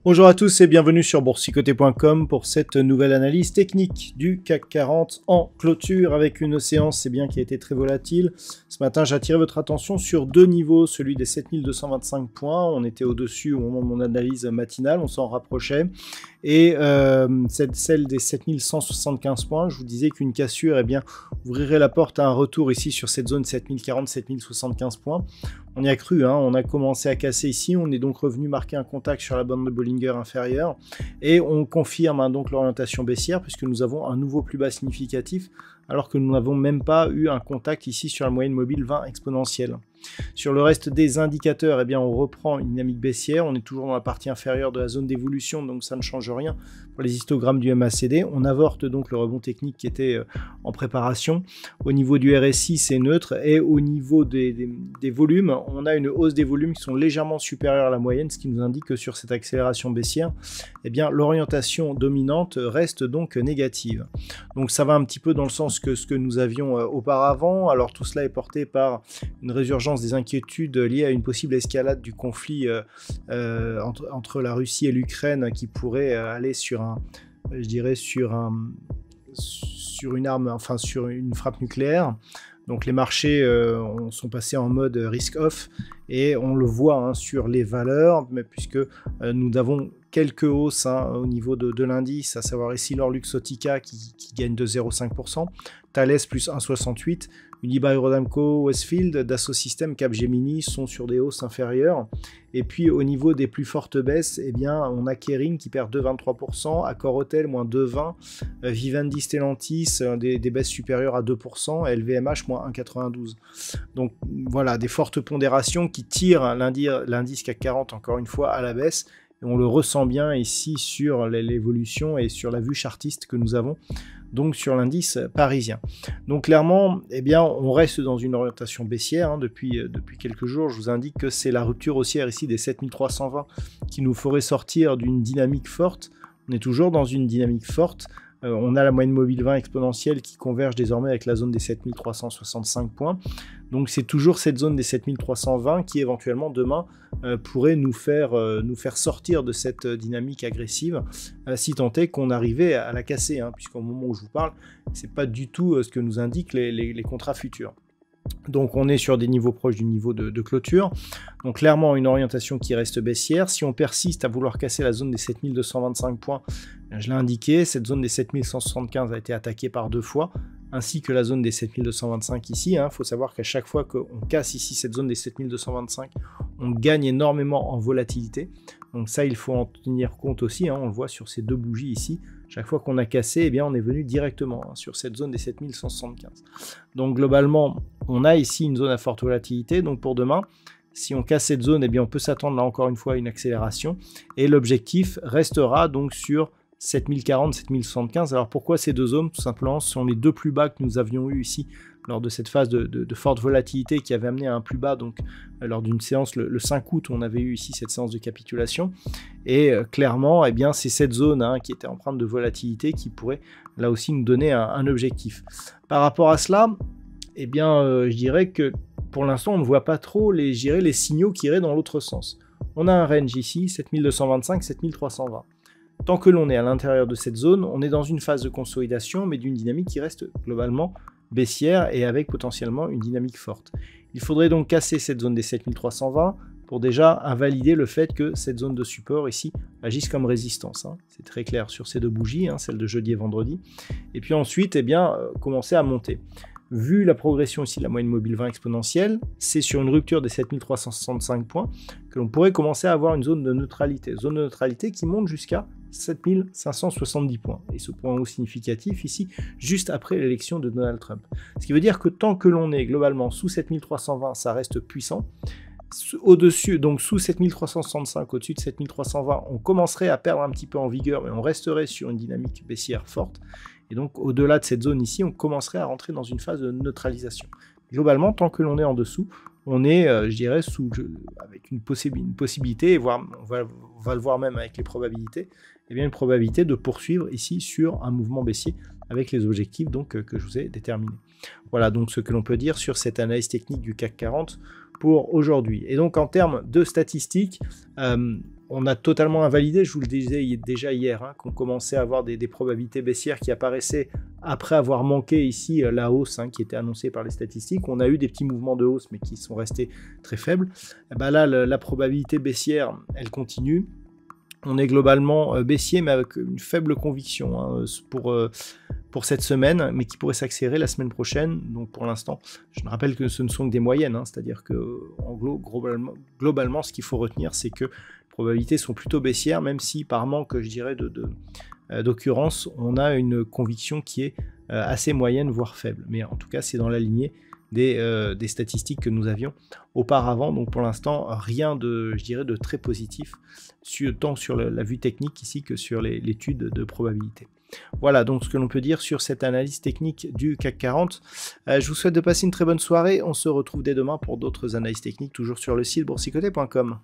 Bonjour à tous et bienvenue sur boursicoté.com pour cette nouvelle analyse technique du CAC 40 en clôture avec une séance qui a été très volatile. Ce matin, j'ai attiré votre attention sur deux niveaux, celui des 7225 points, on était au-dessus au moment de mon analyse matinale, on s'en rapprochait, et celle des 7175 points. Je vous disais qu'une cassure ouvrirait la porte à un retour ici sur cette zone 7040-7075 points. On y a cru, on a commencé à casser ici, on est donc revenu marquer un contact sur la bande de Bollinger inférieure et on confirme donc l'orientation baissière puisque nous avons un nouveau plus bas significatif alors que nous n'avons même pas eu un contact ici sur la moyenne mobile 20 exponentielle. Sur le reste des indicateurs, on reprend une dynamique baissière, on est toujours dans la partie inférieure de la zone d'évolution, donc ça ne change rien pour les histogrammes du MACD. On avorte donc le rebond technique qui était en préparation. Au niveau du RSI, c'est neutre, et au niveau des volumes, on a une hausse des volumes qui sont légèrement supérieures à la moyenne, ce qui nous indique que sur cette accélération baissière, l'orientation dominante reste donc négative. Donc ça va un petit peu dans le sens que ce que nous avions auparavant. Alors tout cela est porté par une résurgence des inquiétudes liées à une possible escalade du conflit entre la Russie et l'Ukraine qui pourrait aller sur une frappe nucléaire. Donc les marchés sont passés en mode risk-off et on le voit sur les valeurs, mais puisque nous avons quelques hausses au niveau de l'indice, à savoir ici l'Orluxottica qui gagne de 0,5%, Thales plus 1,68%, Unibail Rodamco, Westfield, Dassault Systèmes, Capgemini sont sur des hausses inférieures. Et puis au niveau des plus fortes baisses, on a Kering qui perd 2,23%, Accor Hotel moins 2,20%, Vivendi Stellantis des baisses supérieures à 2%, LVMH moins 1,92%. Donc voilà, des fortes pondérations qui tirent l'indice CAC 40 encore une fois à la baisse. Et on le ressent bien ici sur l'évolution et sur la vue chartiste que nous avons donc sur l'indice parisien. Donc clairement, on reste dans une orientation baissière depuis quelques jours. Je vous indique que c'est la rupture haussière ici des 7320 qui nous ferait sortir d'une dynamique forte. On est toujours dans une dynamique forte. On a la moyenne mobile 20 exponentielle qui converge désormais avec la zone des 7365 points. Donc c'est toujours cette zone des 7320 qui éventuellement demain pourrait nous faire sortir de cette dynamique agressive si tant est qu'on arrivait à la casser, puisqu'au moment où je vous parle, c'est pas du tout ce que nous indiquent les contrats futurs. Donc on est sur des niveaux proches du niveau de clôture, donc clairement une orientation qui reste baissière. Si on persiste à vouloir casser la zone des 7225 points, je l'ai indiqué, cette zone des 7175 a été attaquée par deux fois, ainsi que la zone des 7225 ici. Il faut savoir qu'à chaque fois qu'on casse ici cette zone des 7225, on gagne énormément en volatilité. Donc ça, il faut en tenir compte aussi, on le voit sur ces deux bougies ici. Chaque fois qu'on a cassé, on est venu directement sur cette zone des 7175. Donc globalement, on a ici une zone à forte volatilité. Donc pour demain, si on casse cette zone, on peut s'attendre là encore une fois à une accélération. Et l'objectif restera donc sur 7040, 7075. Alors pourquoi ces deux zones? Tout simplement, ce sont les deux plus bas que nous avions eu ici lors de cette phase de forte volatilité qui avait amené à un plus bas, donc lors d'une séance le 5 août, on avait eu ici cette séance de capitulation, et clairement, c'est cette zone qui était empreinte de volatilité qui pourrait là aussi nous donner un objectif. Par rapport à cela, je dirais que pour l'instant, on ne voit pas trop les signaux qui iraient dans l'autre sens. On a un range ici, 7225, 7320. Tant que l'on est à l'intérieur de cette zone, on est dans une phase de consolidation, mais d'une dynamique qui reste globalement baissière et avec potentiellement une dynamique forte. Il faudrait donc casser cette zone des 7320 pour déjà invalider le fait que cette zone de support ici agisse comme résistance. C'est très clair sur ces deux bougies, celle de jeudi et vendredi. Et puis ensuite, commencer à monter. Vu la progression ici de la moyenne mobile 20 exponentielle, c'est sur une rupture des 7365 points que l'on pourrait commencer à avoir une zone de neutralité. Zone de neutralité qui monte jusqu'à 7570 points. Et ce point haut significatif ici, juste après l'élection de Donald Trump. Ce qui veut dire que tant que l'on est globalement sous 7320, ça reste puissant. Au-dessus, donc sous 7365, au-dessus de 7320, on commencerait à perdre un petit peu en vigueur, mais on resterait sur une dynamique baissière forte. Et donc, au-delà de cette zone ici, on commencerait à rentrer dans une phase de neutralisation. Globalement, tant que l'on est en dessous, on est, je dirais, avec une possibilité, voire on va le voir même avec les probabilités, eh bien une probabilité de poursuivre ici sur un mouvement baissier avec les objectifs donc, que je vous ai déterminés. Voilà donc ce que l'on peut dire sur cette analyse technique du CAC 40 pour aujourd'hui. Et donc en termes de statistiques, on a totalement invalidé, je vous le disais déjà hier, hein, qu'on commençait à avoir des probabilités baissières qui apparaissaient après avoir manqué ici la hausse qui était annoncée par les statistiques. On a eu des petits mouvements de hausse mais qui sont restés très faibles. Et ben là, la probabilité baissière, elle continue. On est globalement baissier, mais avec une faible conviction pour cette semaine, mais qui pourrait s'accélérer la semaine prochaine. Donc pour l'instant, je me rappelle que ce ne sont que des moyennes, c'est-à-dire que en globalement, ce qu'il faut retenir, c'est que les probabilités sont plutôt baissières, même si par manque, je dirais, d'occurrence, on a une conviction qui est assez moyenne, voire faible. Mais en tout cas, c'est dans la lignée des statistiques que nous avions auparavant. Donc pour l'instant, rien de, je dirais, de très positif, tant sur la vue technique ici que sur l'étude de probabilité. Voilà donc ce que l'on peut dire sur cette analyse technique du CAC 40. Je vous souhaite de passer une très bonne soirée. On se retrouve dès demain pour d'autres analyses techniques, toujours sur le site boursicoté.com.